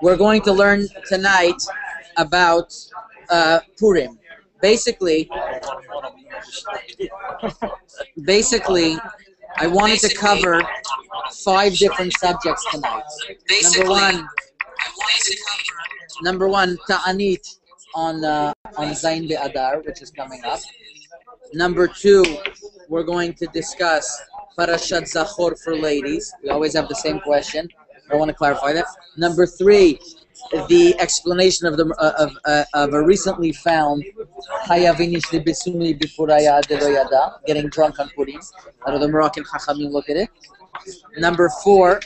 we're going to learn tonight about Purim. Basically, I wanted to cover 5 different subjects tonight. Number one, Ta'anit on Zain Be'adar, which is coming up. Number 2, we're going to discuss Parashat Zachor for ladies. We always have the same question. I want to clarify that. Number 3, the explanation of a recently found getting drunk on Purim. How do the Moroccan Chachamim look at it? Number 4,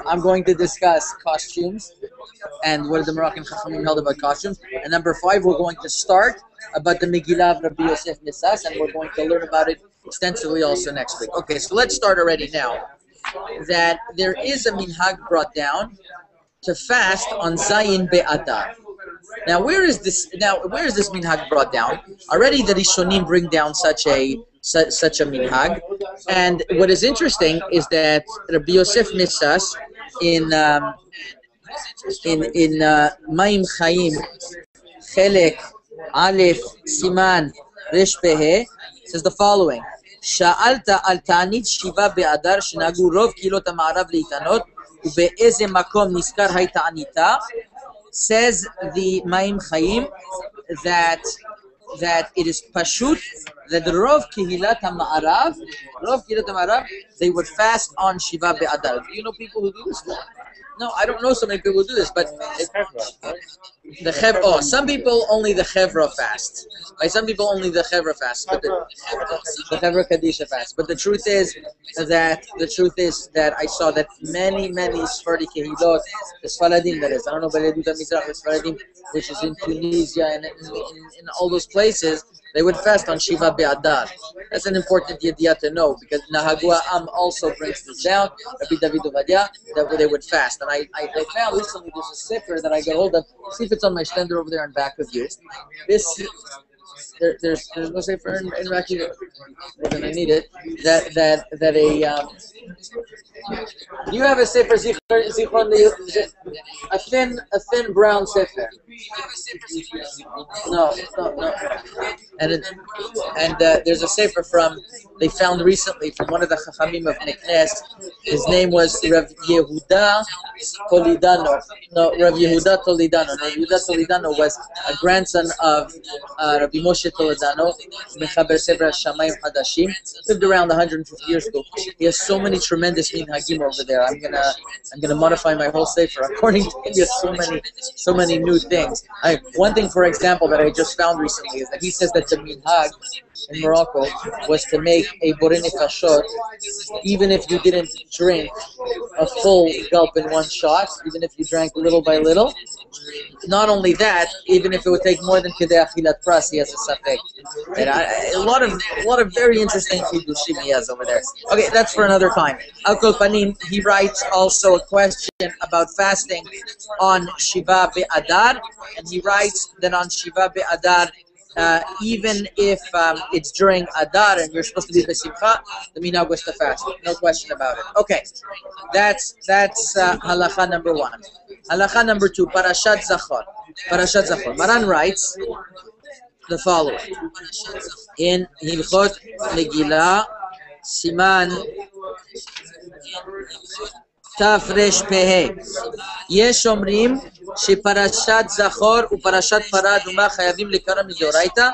I'm going to discuss costumes and what the Moroccan Chachamim held about costumes. And number 5, we're going to start about the Megillah of Rabbi Yosef Nisas, and we're going to learn about it extensively also next week. Okay, so let's start already now. That there is a minhag brought down to fast on Zayin Be'adar. Now, where is this minhag brought down? Already the Rishonim bring down such a minhag, and what is interesting is that Rabbi Yosef Nisas in Mayim Chaim Chelek Aleph Siman Resh Pehe says the following: שאלת על תענית שיבה באדר שנהגו רוב קהילות המערב להתענות ובאיזה מקום נזכר התעניתה. Says the Mayim Chaim that it is pashut that the Rov Kehilat HaMa'arav, they would fast on Shiva Be'adar. Do you know people who do this? No, I don't know so many people who do this, but some people only the Chevra fast. By some people only the Chevra fast, but the Chevra Kadisha fast. But the truth is that I saw that many Sephardi Kehilot, the Sfaradim that is, I don't know, but the Sfaradim, which is in Tunisia and in all those places, they would fast on Shiva Be'adar. That's an important yediyah to know, because Nahagua Am also brings this down, Rabbi David Ovadia, that they would fast. And I found recently there's a sefer that I got hold of. See if it's on my stender over there in back of you. There's no sefer in back here. Then I need it. You have a sefer Zichron, a thin brown sefer. No. And there's a sefer they found recently from one of the Chachamim of Meknes. His name was Rav Yehuda Toledano. No, Rav Yehuda Toledano. Rav Yehuda Toledano was a grandson of Rabbi Moshe Toledano, Mechaber Sefer Shamayim Hadashim. Lived around 150 years ago. He has so many tremendous minhagim over there. I'm gonna modify my whole sefer according to him. He has so many new things. One thing, for example, that I just found recently is that he says that the minhag in Morocco was to make a borei nefashot, even if you didn't drink a full gulp in one shot, even if you drank little by little. Not only that, even if it would take more than kedei achilat pras, he has a safek. And a lot of very interesting chidushim he has over there. Okay, that's for another time. Al Kol Panim, he writes also a question about fasting on Shiva Be'adar, and he writes that on Shiva Be'adar, even if it's during Adar and you're supposed to be Besimcha, the minhag was to fast. No question about it. Okay, that's halacha number 1. Halacha number 2, Parashat Zachor. Maran writes the following in Hilchot Megillah, Siman Tafresh Pehe. יש אומרים שפרשת זכור ופרשת פרה אדומה חייבים לקרוא מדאורייתא.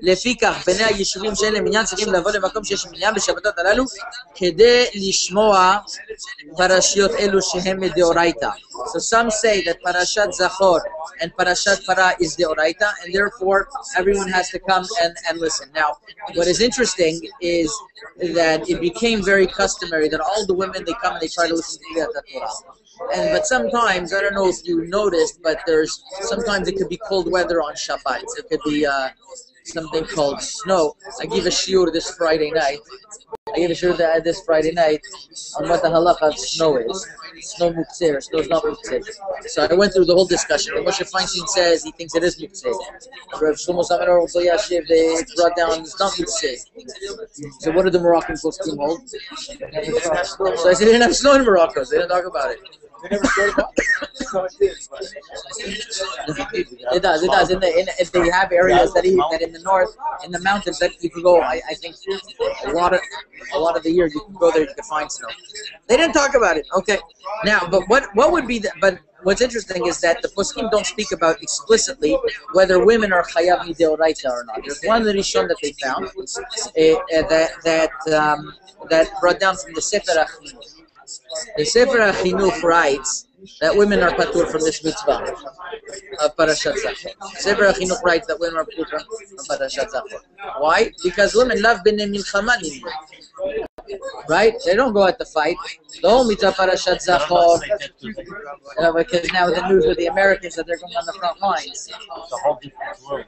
לפיכך בני היישובים שאין להם עניין צריכים לבוא למקום שיש מניין בשבתות הללו כדי לשמוע פרשיות אלו שהם מדאורייתא. So some say that Parashat Zachor and Parashat Parah is deoraita, and therefore everyone has to come and listen. Now, what is interesting is that it became very customary that all the women, they come and they try to listen to the Torah. But sometimes, I don't know if you noticed, but sometimes it could be cold weather on Shabbat. It could be something called snow. I gave a shiur this Friday night. on what the halacha of snow is. Snow muktzeh or snow is not muktzeh. So I went through the whole discussion. And Moshe Feinstein says he thinks it is muktzeh. Rav Shlomo Zalman also Yashiv, they brought down it's not muktzeh. So what did the Moroccan poskim hold? So I said they didn't have snow in Morocco, so they didn't talk about it. They never showed them up. So it is. It does. If they have areas that in the north, in the mountains, that you can go. I think a lot of the year you can go there. You can find snow. They didn't talk about it. Okay. Now, but what would be but what's interesting is that the poskim don't speak about explicitly whether women are chayav mideoraita or not. There's one rishon that they found that brought down from the Sefer HaChinuch. The Sefer HaChinuch writes that women are patur from this mitzvah of Parashat Zachor. Sefer HaChinuch writes that women are patur from Parashat Zachor. Why? Because women love b'nei milchama nimur. Right? They don't go out to fight. The whole mitzvah Parashat Zachor, because now the news with the Americans that they're going on the front lines.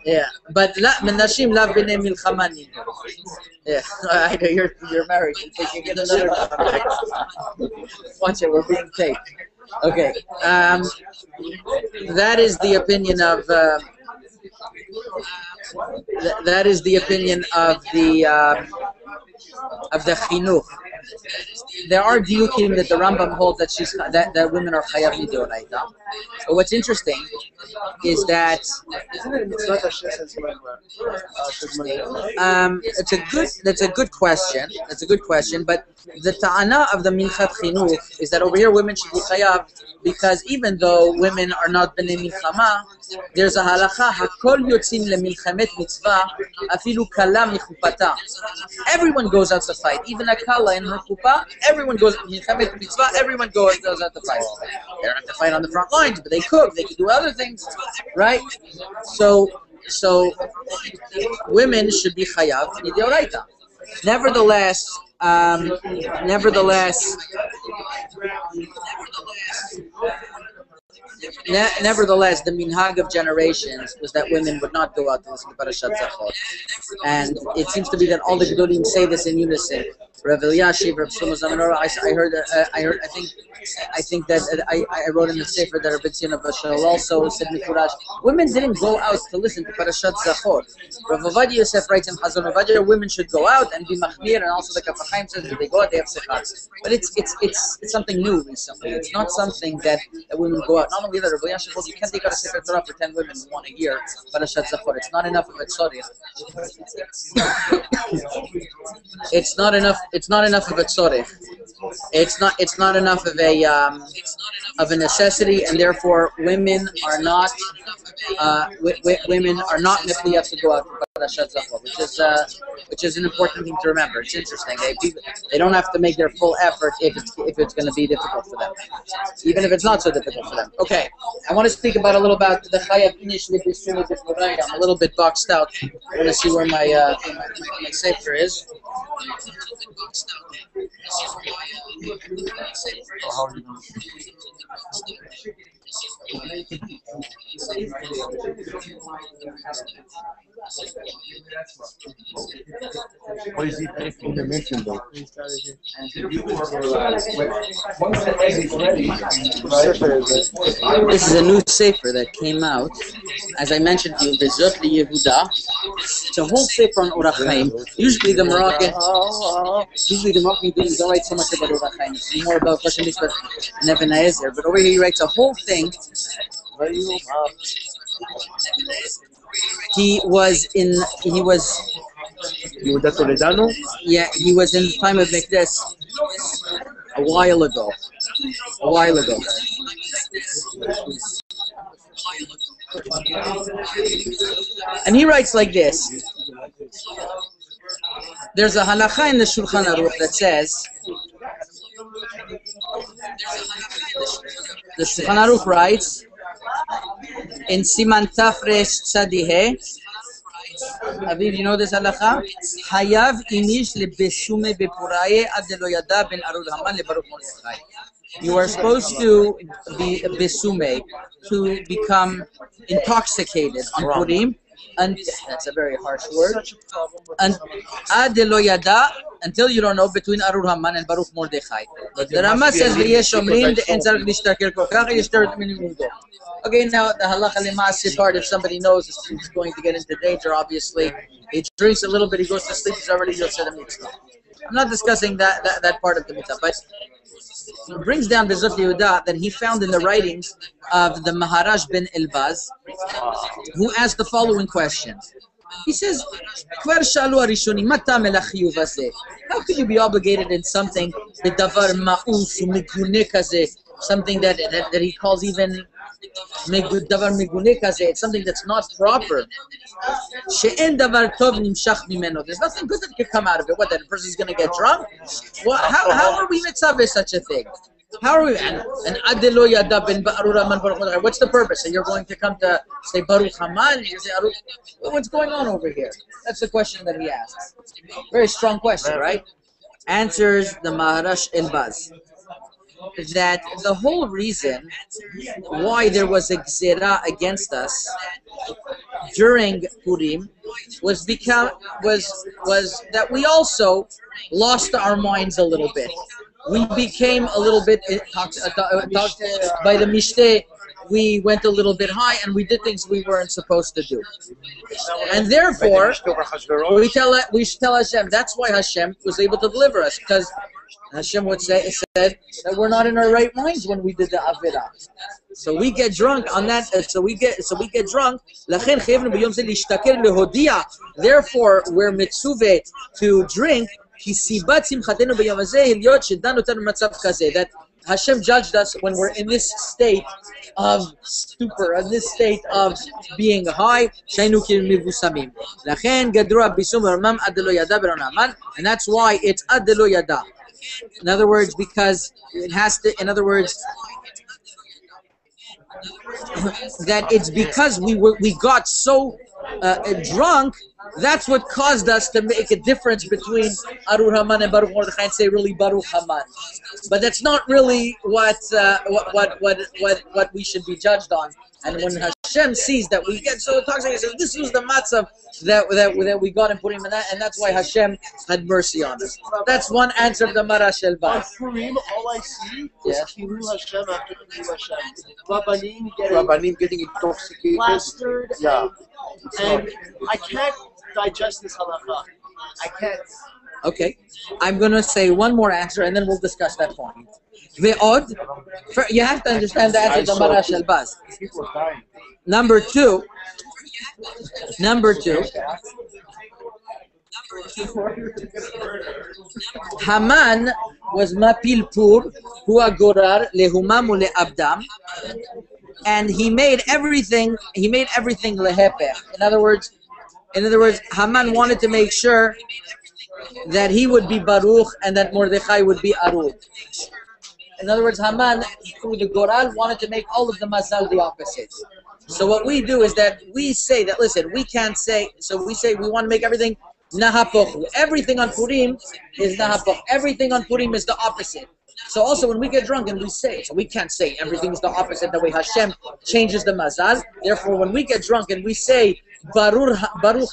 Yeah, but nashim love b'nei milchama nimur. Yeah, I know you're married. You think you get another. Watch it. We're being taped. Okay, that is the opinion of. That is the opinion of the chinuch. There are diukim that the Rambam holds that women are chayav midoraita. But what's interesting is that that's a good question. That's a good question. But the ta'ana of the minchat chinuch is that over here women should be chayav because even though women are not b'nei milchama, there's a halacha hakol yotzim lemilchamet mitzvah afilu kala michupata. Everyone goes out to fight, even a kala in her chuppah. Everyone goes milchamet mitzvah. Everyone goes out to fight. They don't have to fight on the front lines, but they cook. They can do other things, right? So women should be chayav midoraita. Nevertheless, the minhag of generations was that women would not go out to listen to Parashat Zachor, and it seems to be that all the gedolim say this in unison. Rav Eliashiv, Rav Shlomo Zamenora. I think that I wrote in the sefer that Rabbi Tzion of Bashal also said Mifurash. Women didn't go out to listen to Parashat Zachor. Rav Ovadia Yosef writes in Chazon Ovadia, women should go out and be machmir, and also the Kaf HaChaim says that they go out, they have sechats. But it's something new recently. It's not something that women go out. Not only that, Rabbi Eliashiv told you can't take out a sefer Torah for 10 women who want to hear Parashat Zachor. It's not enough of a tzorich. It's not enough of a tzorich. It's not enough of a necessity, and therefore women are not nifliyat to go out for Parashat Zachor, which is an important thing to remember. It's interesting. They don't have to make their full effort if it's going to be difficult for them, even if it's not so difficult for them. Okay, I want to speak about a little about the chayav initially. I'm a little bit boxed out. I want to see where my sefer is. What is he taking the mission though? This is a new sefer that came out, as I mentioned to you, Bezot Yehuda. It's a whole sefer on Orach Chaim. Usually the Moroccan don't write so much about Orach Chaim. It's more about Choshen Mishpat and Eben Haezer. But over here he writes a whole thing. He was Yeah, he was in the time of Mikdash a while ago. And he writes like this. There's a halacha in the Shulchan Aruch that says, the Shulchan Aruch writes in Siman Tafresh Tzadihe, Aviv, you know this halacha? Hayav inish lebesume bepuraye ad lo yada ben arud haman lebaruch mordechai. You are supposed to be besume, to become intoxicated on Purim, and that's a very harsh word. And ad lo yada, until you don't know, between Arur Haman and Baruch Mordechai. The Rama says v'yesh omrim de'en tzarich lishtaker kol kach yishtaret min limudo. Okay, now the halacha lema'aseh part, if somebody knows he's going to get into danger, obviously, he drinks a little bit, he goes to sleep, he's already yotze the mitzvah. I'm not discussing that part of the mitzvah, but brings down Bezot Yehuda that he found in the writings of the Maharaj ben Elbaz, who asked the following question. He says, how could you be obligated in something, something that he calls even it's something that's not proper. There's nothing good that can come out of it. What, that a person's going to get drunk? Well, how are we mitzvah such a thing? How are we? What's the purpose? So you're going to come to say Baruch Haman? You say, what's going on over here? That's the question that he asks. Very strong question, right? Answers the Maharaj Elbaz that the whole reason why there was a gzera against us during Purim was that we also lost our minds a little bit. We became a little bit talked by the Mishteh. We went a little bit high and we did things we weren't supposed to do. And therefore, we should tell Hashem. That's why Hashem was able to deliver us, because Hashem said that we're not in our right minds when we did the Avirah. So we get drunk on that. So we get drunk. Therefore, we're mitzuveh to drink. That Hashem judged us when we're in this state of stupor, in this state of being high. And that's why it's ad lo yada. In other words, because it has to, in other words, that it's because we got so drunk, that's what caused us to make a difference between Arur Haman and Baruch Mordechai and say really Baruch Haman. But that's not really what we should be judged on. And when Hashem sees that we get so toxic, he says, this was the matzav that we got in Purim, and that's why Hashem had mercy on us. That's one answer to the Marash Elbaz. On Purim, all I see is Hilul Hashem after Hilul Hashem. Rabbanim getting intoxicated. Plastered. Yeah. And I can't digest this halacha. I can't. Okay. I'm going to say one more answer, and then we'll discuss that point. Ve'od, you have to understand the answer to Marash Elbaz. Number two, Haman was mapil pur, hua gorar lehumam le'abdam, and he made everything lehepech. In other words, Haman wanted to make sure that he would be Baruch and that Mordechai would be Arur. In other words, Haman, through the Goral, wanted to make all of the Mazal the opposite. So what we do is that we say that, listen, we can't say, so we say we want to make everything Nahapochu. Everything on Purim is Nahapoch. Everything on Purim is the opposite. So also when we get drunk and we say, so we can't say everything is the opposite, the way Hashem changes the Mazal. Therefore, when we get drunk and we say, Baruch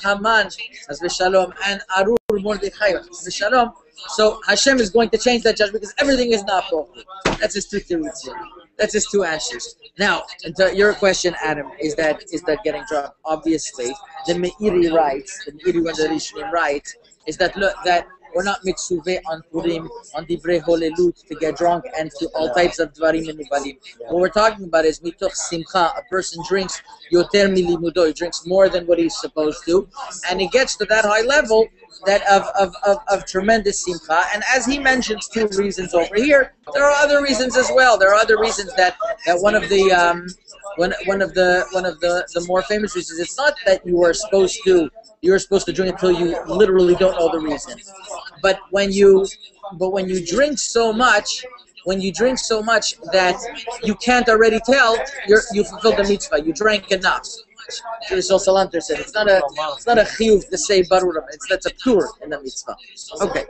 Haman, as v'shalom, and Arur Mordechai, as v'shalom, so Hashem is going to change that judgment because everything is not proper. That's his two theories. That's his two answers. Now, to your question, Adam, is that getting drunk? Obviously, the Meiri writes, the Meiri when the Rishonim writes, is that look that we're not mitzuveh on Purim, on Divrei Holelut, to get drunk and to all types of dvarim and nivalim. What we're talking about is mitoch simcha. A person drinks yoter milimudo. He drinks more than what he's supposed to, and he gets to that high level that of tremendous simcha. And as he mentions two reasons over here, there are other reasons as well. There are other reasons that one of the more famous reasons. It's not that you are supposed to drink until you literally don't know the reason. But when you drink so much, that you can't already tell, you fulfilled the mitzvah. You drank enough. Yisrael Salanter said it's not a chiyuv to say baruram. That's a pure in the mitzvah. Okay,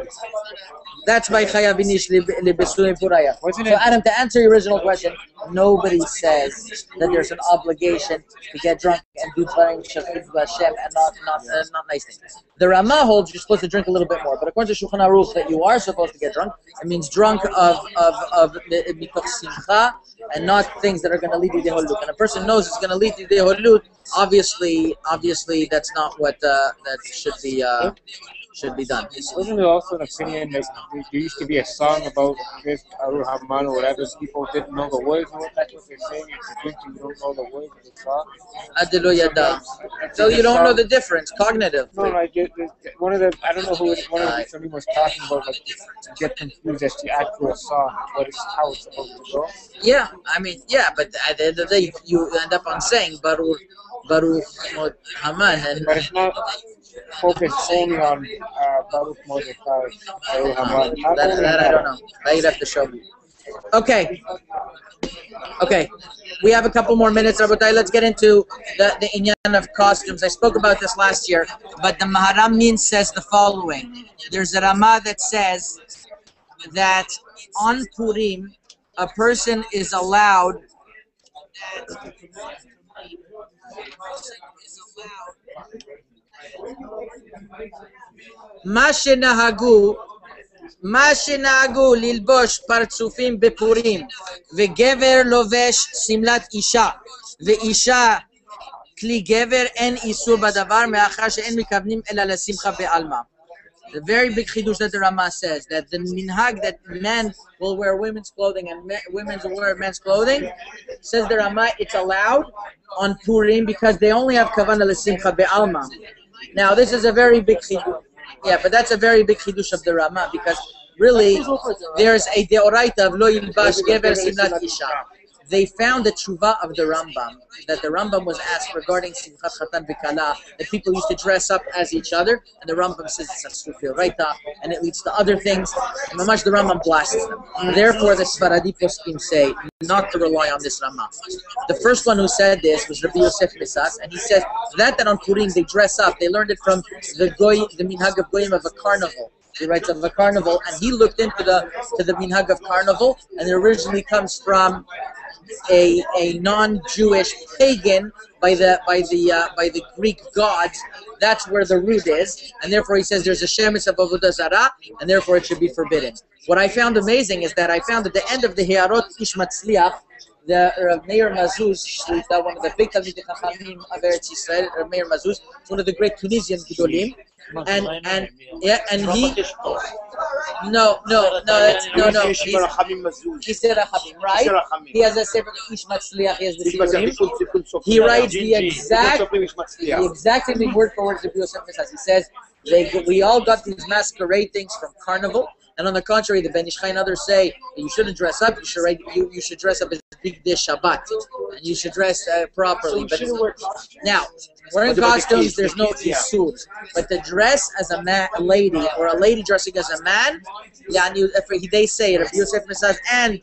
that's by chayav inish lebesuim puraya. So Adam, to answer your original question, nobody says that there's an obligation to get drunk and do dvarim shachid Hashem and not nice things. The Ramah holds you're supposed to drink a little bit more, but according to Shulchan Aruch that you are supposed to get drunk. It means drunk of mitoch simcha and not things that are going to lead you to holut. And a person knows it's going to lead you to holut. Obviously, that's not what that should be done. Wasn't there also an opinion that there used to be a song about this Arul Haman or whatever? People didn't know the words. That's what they're saying. If you drink, you don't know the words of the song. Adilu yada. So you don't know the difference, cognitive. No, like one of the, I don't know who one of the somebody was talking about, like to get confused as the actual song, but it's how it's supposed to go. Yeah, I mean, yeah, but at the end of the day, you end up on saying Baruch Haman, and but it's not focused only on Baruch Mordechai, Baruch Haman. That I don't know. That you'd have to show me. Okay. We have a couple more minutes, Rabotai. Let's get into the inyan of costumes. I spoke about this last year, but the Maharamin says the following. There's a Ramah that says that on Purim, a person is allowed מה שנהגו ללבוש פרצופים בפורים, וגבר לובש שמלת אישה, ואישה כלי גבר, אין איסור בדבר, מאחר שאין מכוונים אלא לשמחה בעלמא. The very big chidush that the Rama says, that the minhag that men will wear women's clothing and women will wear men's clothing, says the Rama, it's allowed on Purim because they only have kavanah l'simcha be'alma. Now this is a very big chidush. Yeah, but that's a very big chidush of the Rama because really there's a deoraita of lo yilbash gever simlat isha. They found the tshuva of the Rambam, that the Rambam was asked regarding Simchat Chatan V'Kala, that people used to dress up as each other, and the Rambam says it's a sufi raita, and it leads to other things, and Mamash the Rambam blasts them. Therefore, the Sfaradi poskim say not to rely on this Rambam. The first one who said this was Rabbi Yosef Misas, and he says that on Purim they dress up. They learned it from the minhag of goyim of a carnival. He writes of a carnival, and he looked into the minhag of carnival, and it originally comes from a non-Jewish pagan by the Greek gods. That's where the root is, and therefore he says there's a shemis of avodah zarah, and therefore it should be forbidden. What I found amazing is that I found at the end of the Hearot Ish Matzliach, the Rav Meir Mazuz Shlita, one of the big Talmidei Chachamim of Eretz Yisrael, Rav Meir Mazuz, one of the great Tunisian Gedolim, and he. No. Kisei Rachamim, right? He has a sefer Ish Matzliach. He has the Shiurim. He writes the exact same word for word as Rabbi Yosef says. He says we all got these masquerade things from carnival, and on the contrary, the Ben Ish Chai and others say that you shouldn't dress up. You should dress up as Big Dish Shabbat, and you should dress properly. But now, wearing costumes, there's no isur. But to dress as a lady, or a lady dressing as a man, they say Rabbi Yosef says and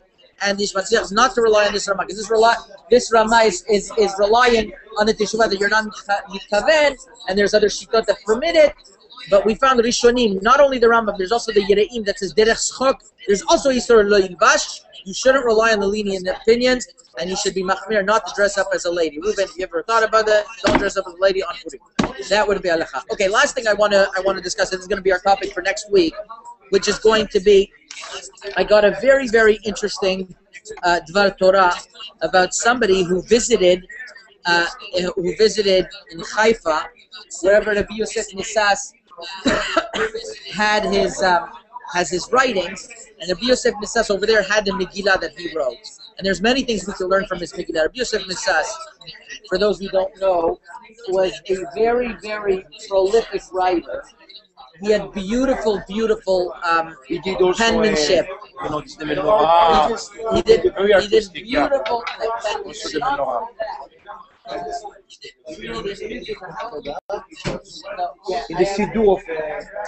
Ish Matzliach not to rely on this Ramah, because this Ramah is relying on the teshuvah that you're not mitkaven, and there's other shittot that permit it. But we found Rishonim, not only the Rambam, there's also the Yereim that says Derech Schok. There's also Yisur Lo Yilbash. You shouldn't rely on the lenient opinions, and you should be machmir not to dress up as a lady. Reuben, you ever thought about that? Don't dress up as a lady on Purim. That would be halacha. Okay, last thing I want to discuss, and this is going to be our topic for next week, which is going to be, I got a very, very interesting Dvar Torah about somebody who visited in Haifa, wherever Rabbi Yosef Nisas has his writings, and Rabbi Yosef Nisas over there had the Megillah that he wrote. And there's many things we can learn from his Megillah. Rabbi Yosef Nisas, for those who don't know, was a very, very prolific writer. He had beautiful penmanship. He did beautiful penmanship.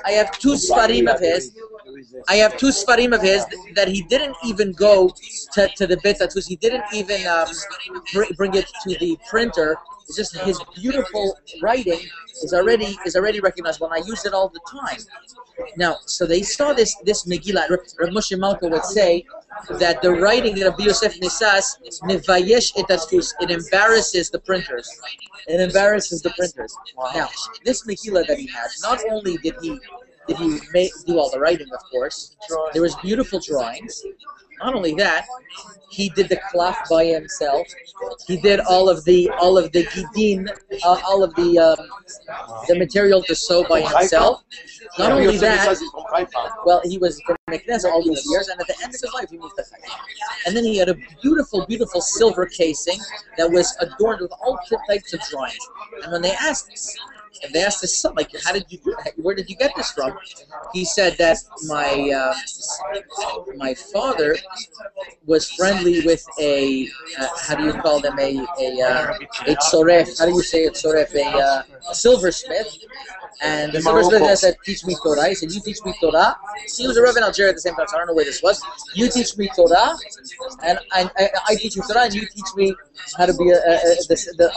I have two Sfarim of his that he didn't even go to the Beit Atus. He didn't even bring it to the printer. It's just his beautiful writing is already recognizable, and I use it all the time. Now, so they saw this Megillah. Rav Moshe Malka would say that the writing of Rabbi Yosef Nisas mevayesh et adfus. It embarrasses the printers. Wow. Now, this Megillah that he had, not only did he do all the writing, of course, there was beautiful drawings, Not only that, he did the cloth by himself. He did all of the gidin, all of the material to sew by himself. Not only that, well, he was from Meknes all these years, and at the end of his life, he moved to Haifa. And then he had a beautiful, beautiful silver casing that was adorned with all types of drawings. And when they asked his son, like, how did you do that? Where did you get this from? He said that my father was friendly with a how do you call them, a tzoref? How do you say a tzoref? A silversmith. And the silversmith said, "Teach me Torah." He said, "You teach me Torah." He was a Rebbe in Algeria at the same time, so I don't know where this was. You teach me Torah, and I teach you Torah, and you teach me how to be the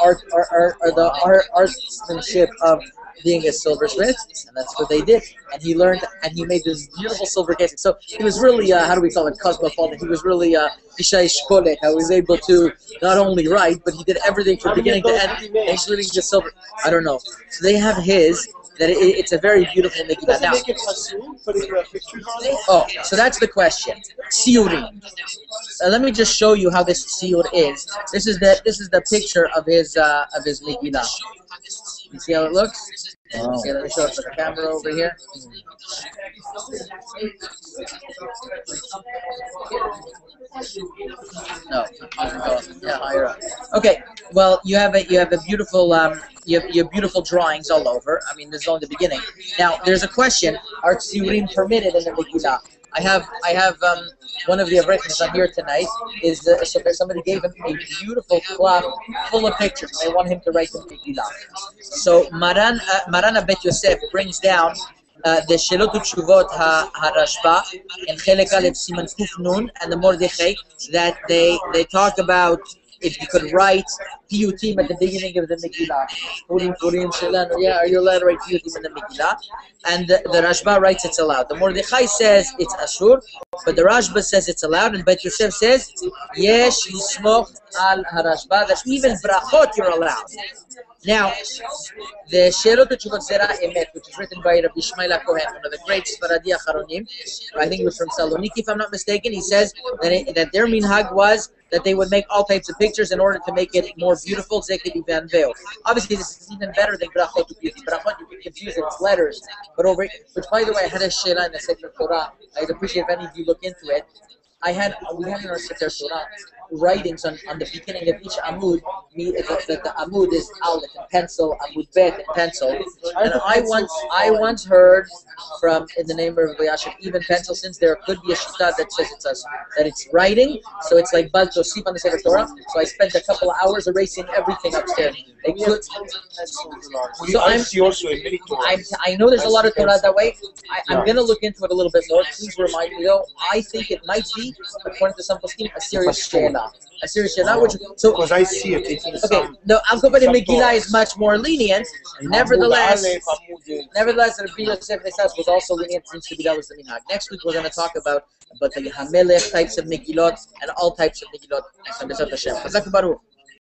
artmanship of being a silversmith, and that's what they did. And he learned, and he made this beautiful silver casing. So he was really, how do we call it, cosmopolitan. He was really Isha Ishkolek. I was able to not only write, but he did everything from beginning to end, including the silver. I don't know. So they have his. That it's a very beautiful Megillah. Now, oh, so that's the question. Shiurim. Let me just show you how this Shiur is. This is the picture of his Megillah. You see how it looks? Okay, let me show it to the camera over here. No, yeah, higher up. Okay, well, you have a beautiful you have beautiful drawings all over. I mean, this is only the beginning. Now, there's a question: are tziyurim permitted in the Megillah? I have one of the Avrechim on here tonight. So somebody gave him a beautiful cloth full of pictures. They want him to write the Megillah. So Maran Bet Yosef brings down the Shelot Utshuvot HaRashba in Chelek Aleph Siman Kuf Nun and the Mordechai, that they talk about if you could write piyutim at the beginning of the Megillah. Purim Shelanu. Yeah, are you allowed to write piyutim in the Megillah? And the Rashba writes it's allowed. The Mordechai says it's asur, but the Rashba says it's allowed, and Bet Yosef says yesh lismoch al harashba, that even brachot you're allowed. Now, the Shelot Utshuvot Zera Emet, which is written by Rabbi Ishmael HaKohen, one of the great Sfaradi Acharonim, I think it was from Saloniki, if I'm not mistaken, he says that their minhag was that they would make all types of pictures in order to make it more beautiful. Obviously, this is even better than Brachot. Brachot, you can confuse it, it's letters. Which, by the way, I had a Sheila in the Sefer Torah. I'd appreciate if any of you look into it. We had in our Sefer Torah writings on the beginning of each Amud. The Amud is Aleph in pencil, Amud Bet in pencil. And I once heard from, in the name of Rabbi Yashiv, even pencil, since there could be a shita that says that it's writing, so it's like Bal Tosif on the Sefer Torah. So I spent a couple of hours erasing everything upstairs. I know there's a lot of Torah that way. I'm going to look into it a little bit more. Please remind me, though. I think it might be, according to some poskim, a serious shayla. A serious shayla, because I see it. Okay, no, Al-Kobad Megillah is much more lenient. Nevertheless, Rabbi Yosef was also lenient, since that was the minhag. Next week we're going to talk about the Hamelech types of Megillot and all types of Megillot.